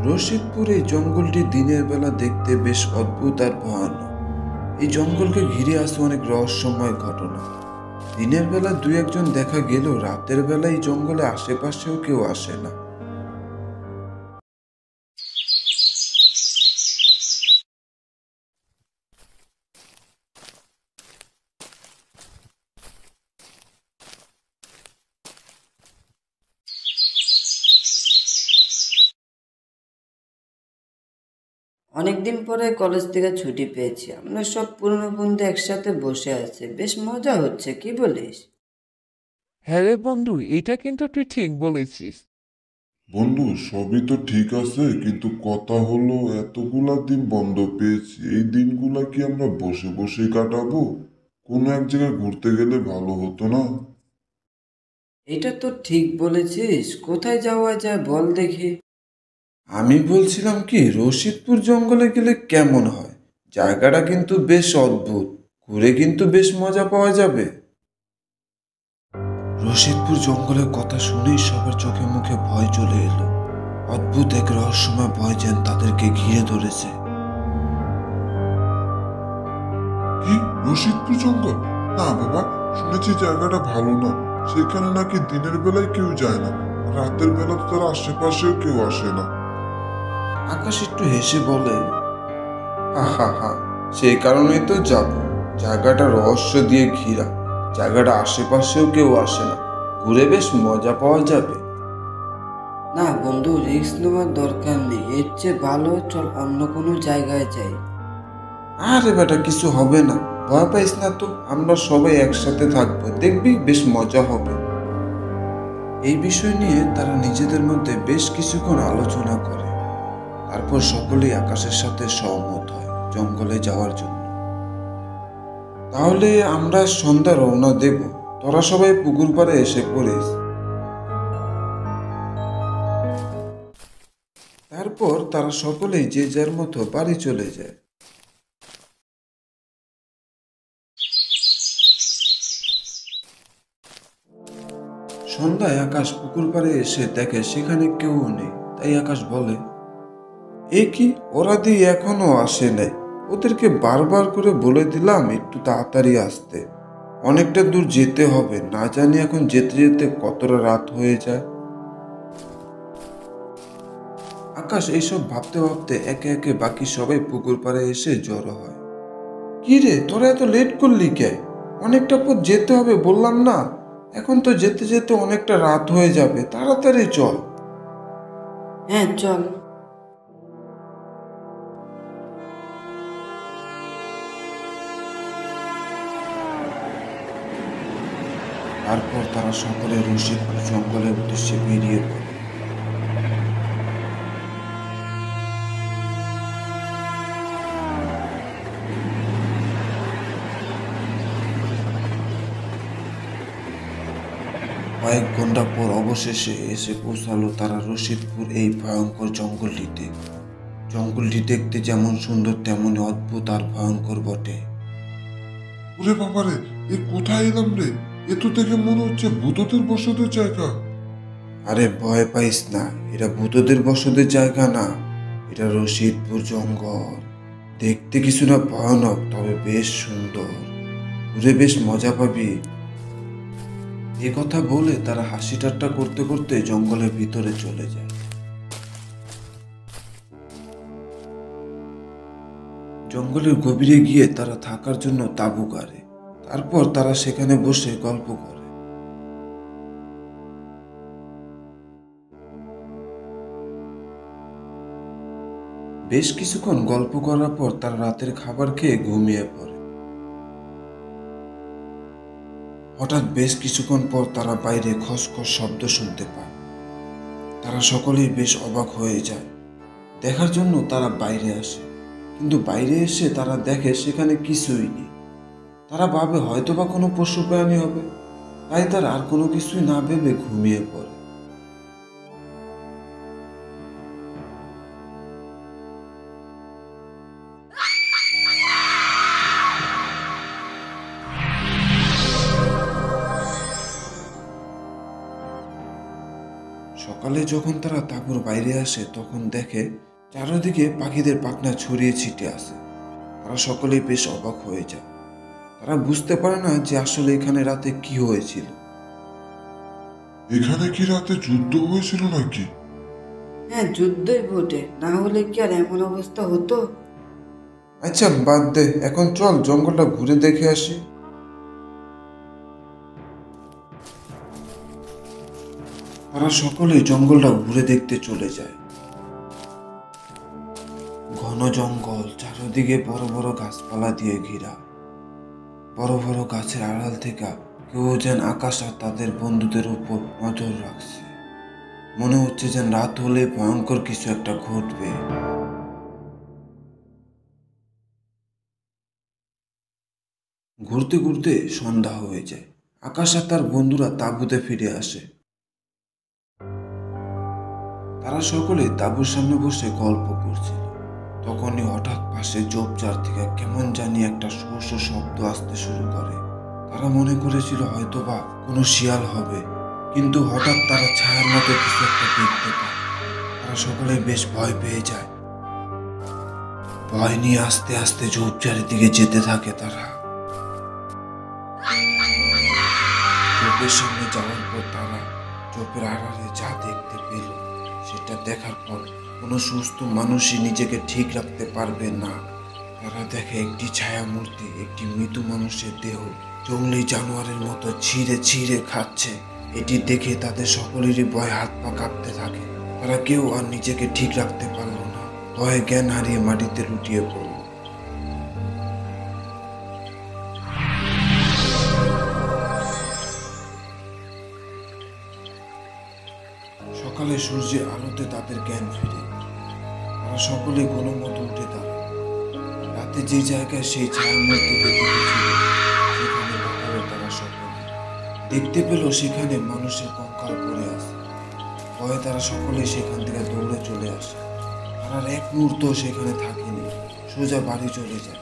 রশিদপুর এই জঙ্গলটি দিনের বেলা দেখতে বেশ অদ্ভুত আর ভয়ানক। এই জঙ্গলকে ঘিরে আছে অনেক রহস্যময় ঘটনা। দিনের বেলা দুই একজন দেখা গেলেও রাতের বেলা এই জঙ্গলে আশেপাশেও কেউ আসে না। অনেকদিন পরে কলেজ থেকে ছুটি পেয়েছি, আমরা সব পুরনো বন্ধু একসাথে বসে আছে, বেশ মজা হচ্ছে, কি বলিস? হ্যাঁ রে বন্ধু, এটা কিন্তু তুই ঠিক বলেছিস। বন্ধু, সবই তো ঠিক আছে, কিন্তু কথা হলো এতগুলা দিন বন্ধ পেয়েছি, এই দিনগুলা কি আমরা বসে বসে কাটাবো? কোনো এক জায়গায় ঘুরতে গেলে ভালো হতো না? এটা তো ঠিক বলেছিস, কোথায় যাওয়া যায় বল দেখি। আমি বলছিলাম কি, রশিদপুর জঙ্গলে গেলে কেমন হয়? জায়গাটা কিন্তু বেশ অদ্ভুত, ঘুরে কিন্তু বেশ মজা পাওয়া যাবে। রশিদপুর জঙ্গলের কথা শুনেই সবার চোখে মুখে ভয় চলে এলো। অদ্ভুত এক রহস্যময় ভয় যেন তাদেরকে ঘিরে ধরেছে। কি, রশিদপুর জঙ্গল? না বাবা, শুনেছি জায়গাটা ভালো না। সেখানে নাকি দিনের বেলায় কেউ যায় না, রাতের বেলা তো তার আশেপাশেও কেউ আসে না। আকাশ একটু হেসে বলে, হা হা হা, সেই কারণেই তো যাব। জায়গাটা রহস্য দিয়ে ঘেরা, জায়গাটা আশেপাশেও কেউ আসে না, ঘুরে বেশ মজা পাওয়া যাবে। না বন্ধু, রিস্ক নেওয়ার দরকার নেই, এর চেয়ে ভালো চল অন্য কোনো জায়গায় যাই। আরে বেটা, কিছু হবে না, ভয় পাইস না তো, আমরা সবাই একসাথে থাকবো, দেখবি বেশ মজা হবে। এই বিষয় নিয়ে তারা নিজেদের মধ্যে বেশ কিছুক্ষণ আলোচনা করে। তারপর সকলেই আকাশের সাথে সহমত হয় জঙ্গলে যাওয়ার জন্য। তাহলে আমরা সন্ধ্যা রওনা দেব, তোরা সবাই পুকুর পাড়ে এসে পড়িস। তারপর তারা সকলেই যে যার মতো বাড়ি চলে যায়। সন্ধ্যায় আকাশ পুকুর পাড়ে এসে দেখে সেখানে কেউ নেই। তাই আকাশ বলে, এ কি, ওরা দিয়ে এখনো আসে নাই? ওদেরকে বারবার করে বলে দিলাম একটু তাড়াতাড়ি আসতে, অনেকটা দূর যেতে হবে, না জানি এখন যেতে যেতে কতটা রাত হয়ে যায়। আকাশ এইসব ভাবতে ভাবতে একে একে বাকি সবাই পুকুর পাড়ে এসে জড়ো হয়। কি রে, তোরা এত লেট করলি কে? অনেকটা পথ যেতে হবে বললাম না? এখন তো যেতে যেতে অনেকটা রাত হয়ে যাবে, তাড়াতাড়ি চল। হ্যাঁ চল। তারপর তারা সকলে রশিদপুর জঙ্গলের উদ্দেশ্যে বেরিয়ে পড়ে। কয়েক ঘন্টা পর অবশেষে এসে পৌঁছালো তারা রশিদপুর এই ভয়ঙ্কর জঙ্গলটিতে। জঙ্গলটি দেখতে যেমন সুন্দর তেমনই অদ্ভুত আর ভয়ঙ্কর বটে। ওরে বাবারে, এ কোথায় এলাম রে? এ তো দেখে মনে হচ্ছে ভূতদের বসতের জায়গা। আরে ভয় পাইস না, এটা ভূতদের বসতের জায়গা না, এটা রশিদপুর জঙ্গল। দেখতে কিছুটা ভয়ানক, তবে বেশ সুন্দর, ঘুরে বেশ মজা পাবি। এ কথা বলে তারা হাসি ঠাট্টা করতে করতে জঙ্গলের ভিতরে চলে যায়। জঙ্গলের গভীরে গিয়ে তারা থাকার জন্য তাঁবু গাড়ে। তারপর তারা সেখানে বসে গল্প করে। বেশ কিছুক্ষণ গল্প করার পর তারা রাতের খাবার খেয়ে ঘুমিয়ে পড়ে। হঠাৎ বেশ কিছুক্ষণ পর তারা বাইরে খসখস শব্দ শুনতে পায়। তারা সকলেই বেশ অবাক হয়ে যায়। দেখার জন্য তারা বাইরে আসে, কিন্তু বাইরে এসে তারা দেখে সেখানে কিছুই নেই। তারা ভাবে হয়তোবা কোনো পশু প্রাণী হবে, তাই তার আর কোনো কিছুই না ভেবে ঘুমিয়ে পড়ে। সকালে যখন তারা তাঁবুর বাইরে আসে তখন দেখে চারিদিকে পাখিদের পাখনা ছড়িয়ে ছিটিয়ে আছে। তারা সকলেই বেশ অবাক হয়ে যায়। তারা বুঝতে পারে না যে আসলে এখানে রাতে কি হয়েছিল। এখানে কি রাতে যুদ্ধ হয়েছিল নাকি? হ্যাঁ, যুদ্ধই বটে, না হলে কি আর এমন অবস্থা হতো? আচ্ছা বাদ দে, এখন চল জঙ্গলটা ঘুরে দেখে আসি। তারা সকলেই জঙ্গলটা ঘুরে দেখতে চলে যায়। ঘন জঙ্গল, চারিদিকে বড় বড় গাছপালা দিয়ে ঘেরা। বড় বড় গাছের আড়াল থেকে কেউ যেন আকাশ আর তাদের বন্ধুদের উপর নজর রাখছে। মনে হচ্ছে যেন রাত হলে ভয়ঙ্কর কিছু একটা ঘটবে। ঘুরতে ঘুরতে সন্ধ্যা হয়ে যায়। আকাশ আর তার বন্ধুরা তাঁবুতে ফিরে আসে। তারা সকলে তাঁবুর সামনে বসে গল্প করছিল। তখনই হঠাৎ পাশে ঝোপঝাড় থেকে কেমন জানি একটা শো শো শব্দ আসতে শুরু করে। তারা মনে করেছিল হয়তোবা কোনো শিয়াল হবে, কিন্তু হঠাৎ তারা ছায়ার মতো কিছু একটা দেখতে পায়। তারা সকলে বেশ ভয় পেয়ে যায়। ভয় নিয়ে আস্তে আস্তে ঝোপঝাড়ের দিকে যেতে থাকে। তারা ঝোপের সামনে যাওয়ার পর তারা ঝোপের আড়ালে যা দেখতে পেল সেটা দেখার পর কোনো সুস্থ মানুষই নিজেকে ঠিক রাখতে পারবে না। তারা দেখে একটি ছায়া মূর্তি একটি মৃত মানুষের দেহ জঙ্গলি জানোয়ারের মতো ছিঁড়ে ছিঁড়ে খাচ্ছে। এটি দেখে তাদের সকলেরই ভয় হাত পা কাঁপতে থাকে। তারা কেউ আর নিজেকে ঠিক রাখতে পারল না। ভয়ে জ্ঞান হারিয়ে মাটিতে লুটিয়ে পড়ল। সকালে সূর্যের আলোতে তাদের জ্ঞান ফিরে। তারা সকলে কোনো মতো উঠে দাঁড়ায়। রাতে যে জায়গায় সেই ছায়া মূর্তিকে দেখেছিল সেখানে তাকালো তারা সকলে। দেখতে পেল সেখানে মানুষের কঙ্কাল পড়ে আছে। ভয়ে তারা সকলে সেখান থেকে দৌড়ে চলে আসে। তারা আর এক মুহূর্ত সেখানে থাকেনি, সোজা বাড়ি চলে যায়।